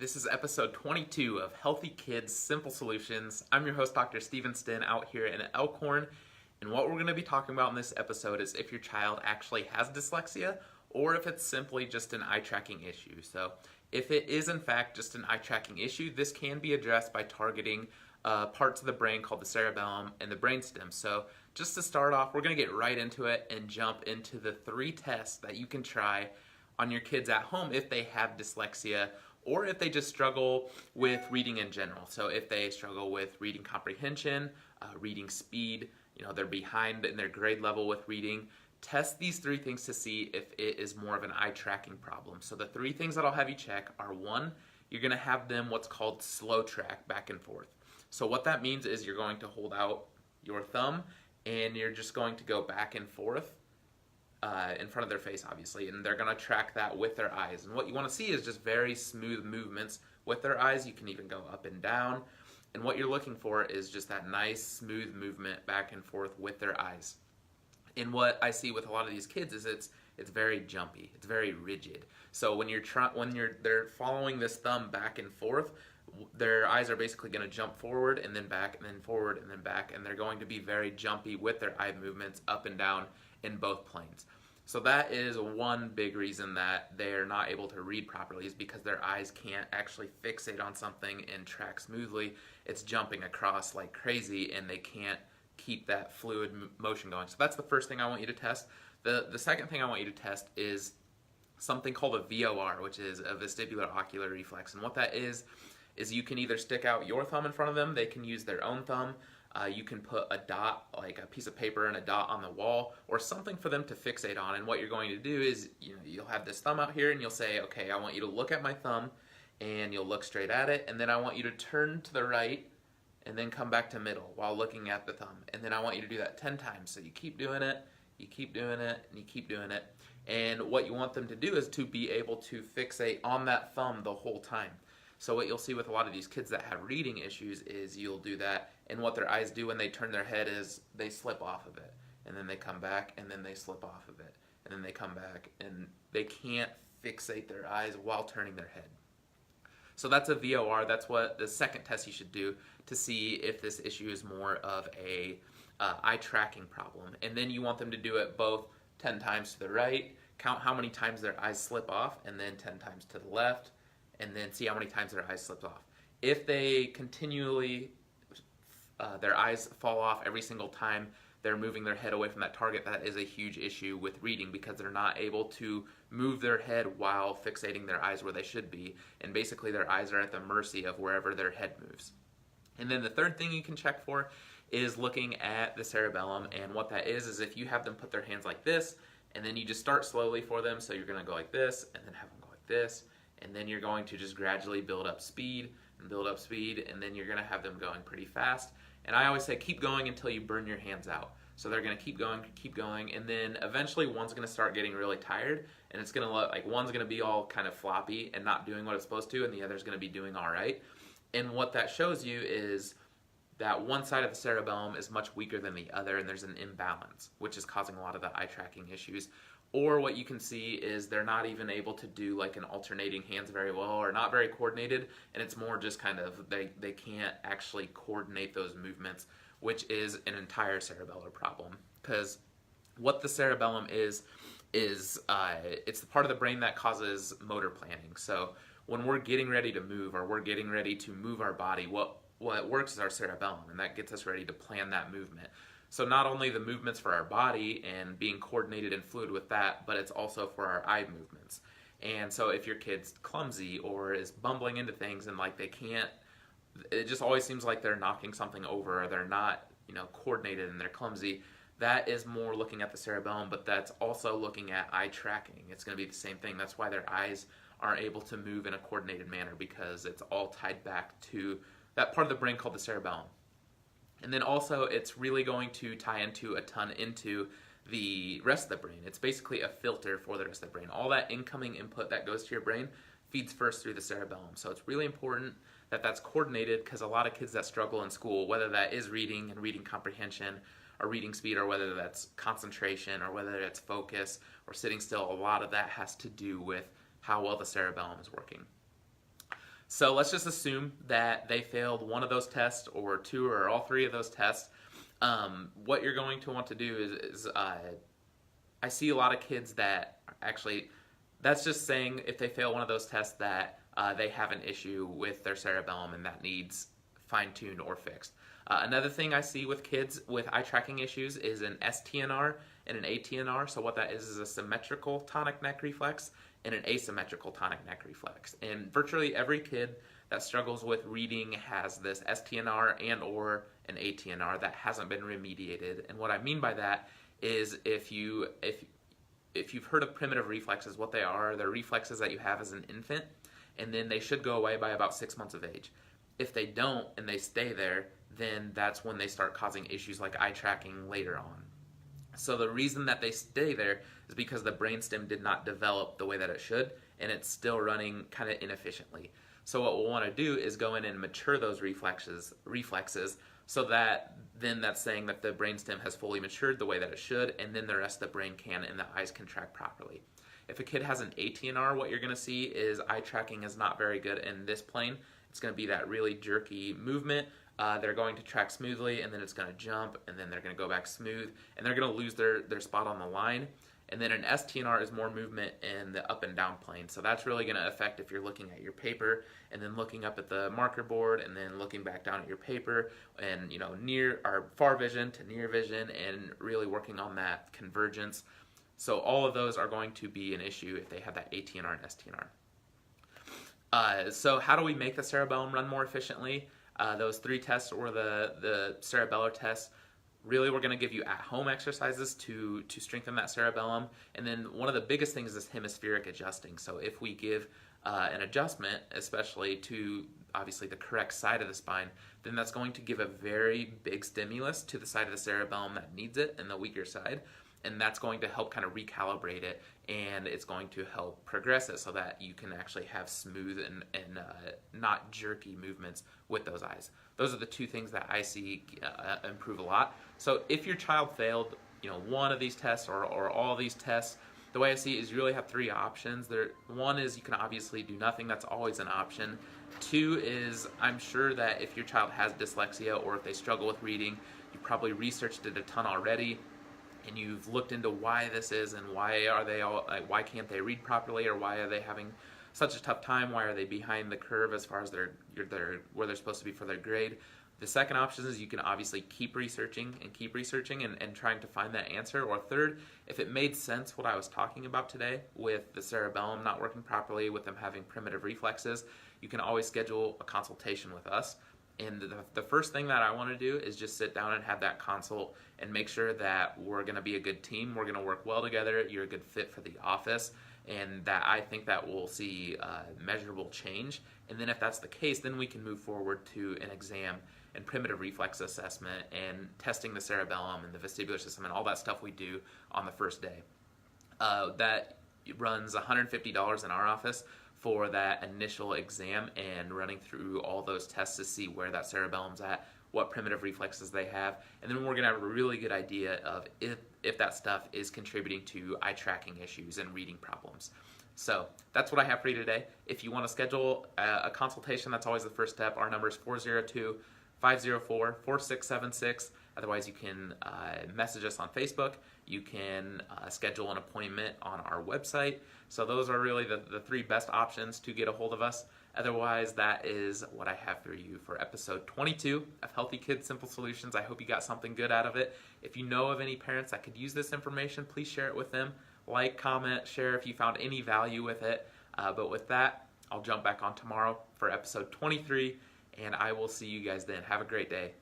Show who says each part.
Speaker 1: This is episode 22 of Healthy Kids Simple Solutions. I'm your host, Dr. Stevenston, out here in Elkhorn. And what we're going to be talking about in this episode is if your child actually has dyslexia or if it's simply just an eye tracking issue. So if it is in fact just an eye tracking issue, this can be addressed by targeting parts of the brain called the cerebellum and the brainstem. So just to start off, we're going to get right into it and jump into the 3 tests that you can try on your kids at home if they have dyslexia or if they just struggle with reading in general. So if they struggle with reading comprehension, reading speed, they're behind in their grade level with reading, test these 3 things to see if it is more of an eye tracking problem. So the 3 things that I'll have you check are: 1, you're going to have them what's called slow track back and forth. So what that means is you're going to hold out your thumb and you're just going to go back and forth in front of their face, obviously, and they're going to track that with their eyes. And what you want to see is just very smooth movements with their eyes. You can even go up and down. And what you're looking for is just that nice, smooth movement back and forth with their eyes. And what I see with a lot of these kids is it's very jumpy. It's very rigid. So when they're following this thumb back and forth, their eyes are basically going to jump forward and then back and then forward and then back, and they're going to be very jumpy with their eye movements up and down in both planes. So that is one big reason that they're not able to read properly, is because their eyes can't actually fixate on something and track smoothly. It's jumping across like crazy and they can't keep that fluid motion going. So that's the first thing I want you to test. The second thing I want you to test is something called a VOR, which is a Vestibular Ocular Reflex. And what that is you can either stick out your thumb in front of them, they can use their own thumb, you can put a dot, like a piece of paper and a dot on the wall, or something for them to fixate on. And what you're going to do is, you'll have this thumb out here and you'll say, okay, I want you to look at my thumb, and you'll look straight at it, and then I want you to turn to the right and then come back to middle while looking at the thumb. And then I want you to do that 10 times. So you keep doing it, you keep doing it, and you keep doing it. And what you want them to do is to be able to fixate on that thumb the whole time. So what you'll see with a lot of these kids that have reading issues is you'll do that, and what their eyes do when they turn their head is they slip off of it, and then they come back, and then they slip off of it, and then they come back, and they can't fixate their eyes while turning their head. So that's a VOR. That's what the second test you should do to see if this issue is more of a eye tracking problem. And then you want them to do it both 10 times to the right, count how many times their eyes slip off, and then 10 times to the left, and then see how many times their eyes slipped off. If they continually, their eyes fall off every single time they're moving their head away from that target, that is a huge issue with reading, because they're not able to move their head while fixating their eyes where they should be, and basically their eyes are at the mercy of wherever their head moves. And then the third thing you can check for is looking at the cerebellum, and what that is if you have them put their hands like this, and then you just start slowly for them. So you're going to go like this, and then have them go like this, and then you're going to just gradually build up speed, and then you're going to have them going pretty fast. And I always say keep going until you burn your hands out. So they're going to keep going, and then eventually one's going to start getting really tired, and it's going to look like one's going to be all kind of floppy and not doing what it's supposed to, and the other's going to be doing all right. And what that shows you is that one side of the cerebellum is much weaker than the other, and there's an imbalance, which is causing a lot of the eye tracking issues. Or what you can see is they're not even able to do like an alternating hands very well, or not very coordinated, and it's more just kind of they can't actually coordinate those movements, which is an entire cerebellar problem. Because what the cerebellum is it's the part of the brain that causes motor planning. So when we're getting ready to move, or we're getting ready to move our body, what works is our cerebellum, and that gets us ready to plan that movement. So not only the movements for our body and being coordinated and fluid with that, but it's also for our eye movements. And so if your kid's clumsy or is bumbling into things and like they can't, it just always seems like they're knocking something over, or they're not, coordinated and they're clumsy, that is more looking at the cerebellum, but that's also looking at eye tracking. It's going to be the same thing. That's why their eyes aren't able to move in a coordinated manner, because it's all tied back to that part of the brain called the cerebellum. And then also it's really going to tie into a ton into the rest of the brain. It's basically a filter for the rest of the brain. All that incoming input that goes to your brain feeds first through the cerebellum. So it's really important that that's coordinated, because a lot of kids that struggle in school, whether that is reading and reading comprehension or reading speed, or whether that's concentration, or whether it's focus or sitting still, a lot of that has to do with how well the cerebellum is working. So let's just assume that they failed one of those tests or two or all three of those tests. What you're going to want to do is I see a lot of kids that actually, that's just saying if they fail one of those tests that they have an issue with their cerebellum and that needs fine-tuned or fixed. Another thing I see with kids with eye tracking issues is an STNR and an ATNR. So what that is a symmetrical tonic neck reflex and an asymmetrical tonic neck reflex. And virtually every kid that struggles with reading has this STNR and or an ATNR that hasn't been remediated. And what I mean by that is if you've heard of primitive reflexes, what they are, they're reflexes that you have as an infant, and then they should go away by about 6 months of age. If they don't and they stay there, then that's when they start causing issues like eye tracking later on. So the reason that they stay there is because the brainstem did not develop the way that it should, and it's still running kind of inefficiently. So what we'll want to do is go in and mature those reflexes so that then that's saying that the brainstem has fully matured the way that it should, and then the rest of the brain can and the eyes can track properly. If a kid has an ATNR, what you're going to see is eye tracking is not very good in this plane. It's going to be that really jerky movement. They're going to track smoothly, and then it's going to jump, and then they're going to go back smooth, and they're going to lose their spot on the line. And then an STNR is more movement in the up and down plane. So that's really going to affect if you're looking at your paper and then looking up at the marker board and then looking back down at your paper and, near or far vision to near vision and really working on that convergence. So all of those are going to be an issue if they have that ATNR and STNR. So how do we make the cerebellum run more efficiently? Those 3 tests or the Cerebellar Test, really we're going to give you at-home exercises to strengthen that cerebellum. And then one of the biggest things is hemispheric adjusting. So if we give an adjustment, especially to obviously the correct side of the spine, then that's going to give a very big stimulus to the side of the cerebellum that needs it and the weaker side. And that's going to help kind of recalibrate it, and it's going to help progress it so that you can actually have smooth and not jerky movements with those eyes. Those are the 2 things that I see improve a lot. So if your child failed, one of these tests or all these tests, the way I see it is you really have 3 options. One is you can obviously do nothing. That's always an option. 2 is I'm sure that if your child has dyslexia or if they struggle with reading, you probably researched it a ton already, and you've looked into why this is and why can't they read properly, or why are they having such a tough time, why are they behind the curve as far as where they're supposed to be for their grade. The second option is you can obviously keep researching and trying to find that answer. Or third, if it made sense what I was talking about today with the cerebellum not working properly, with them having primitive reflexes, you can always schedule a consultation with us. And the first thing that I want to do is just sit down and have that consult and make sure that we're going to be a good team, we're going to work well together, you're a good fit for the office, and that I think that we'll see measurable change. And then if that's the case, then we can move forward to an exam and primitive reflex assessment and testing the cerebellum and the vestibular system and all that stuff we do on the first day. That runs $150 in our office for that initial exam and running through all those tests to see where that cerebellum's at, what primitive reflexes they have, and then we're going to have a really good idea of if that stuff is contributing to eye tracking issues and reading problems. So that's what I have for you today. If you want to schedule a consultation, that's always the first step. Our number is 402-504-4676. Otherwise, you can message us on Facebook. You can schedule an appointment on our website. So those are really the 3 best options to get a hold of us. Otherwise, that is what I have for you for episode 22 of Healthy Kids Simple Solutions. I hope you got something good out of it. If you know of any parents that could use this information, please share it with them. Like, comment, share if you found any value with it. But with that, I'll jump back on tomorrow for episode 23, and I will see you guys then. Have a great day.